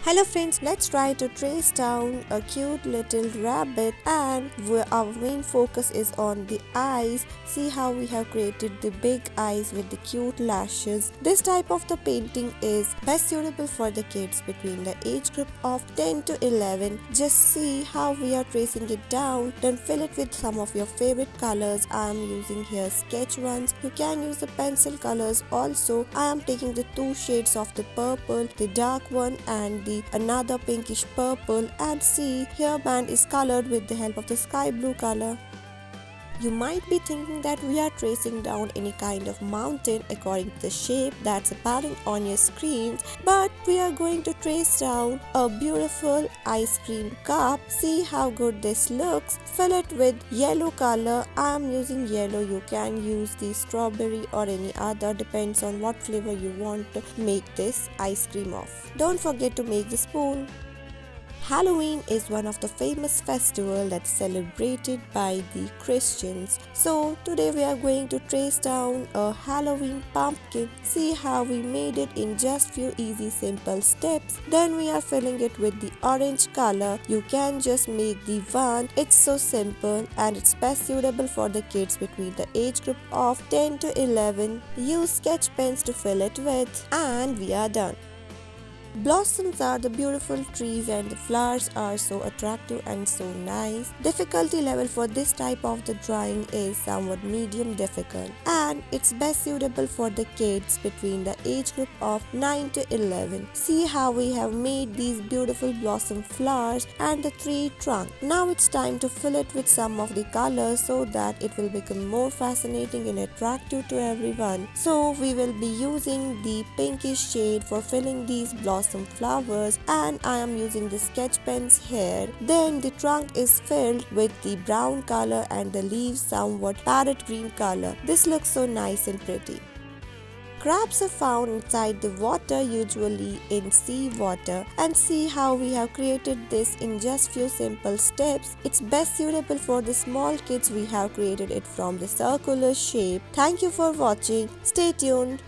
Hello friends, let's try to trace down a cute little rabbit, and our main focus is on the eyes. See how we have created the big eyes with the cute lashes. This type of the painting is best suitable for the kids between the age group of 10 to 11. Just see how we are tracing it down, then fill it with some of your favorite colors. I am using here sketch ones. You can use the pencil colors also. I am taking the two shades of the purple, the dark one and the another pinkish purple, and see here band is colored with the help of the sky blue color. You might be thinking that we are tracing down any kind of mountain according to the shape that's appearing on your screens, but we are going to trace down a beautiful ice cream cup. See how good this looks. Fill it with yellow color. I am using yellow. You can use the strawberry or any other, depends on what flavor you want to make this ice cream of. Don't forget to make the spoon. Halloween is one of the famous festivals that's celebrated by the Christians. So today we are going to trace down a Halloween pumpkin. See how we made it in just few easy simple steps. Then we are filling it with the orange color. You can just make the one. It's so simple and it's best suitable for the kids between the age group of 10 to 11. Use sketch pens to fill it with, and we are done. Blossoms are the beautiful trees and the flowers are so attractive and so nice. Difficulty level for this type of the drawing is somewhat medium difficult, and it's best suitable for the kids between the age group of 9 to 11. See how we have made these beautiful blossom flowers and the tree trunk. Now it's time to fill it with some of the colors so that it will become more fascinating and attractive to everyone. So we will be using the pinkish shade for filling these blossom flowers, and I am using the sketch pens here. Then the trunk is filled with the brown color and the leaves somewhat parrot green color. This looks so nice and pretty. Crabs are found inside the water, usually in sea water, and see how we have created this in just few simple steps. It's best suitable for the small kids. We have created it from the circular shape. Thank you for watching. Stay tuned.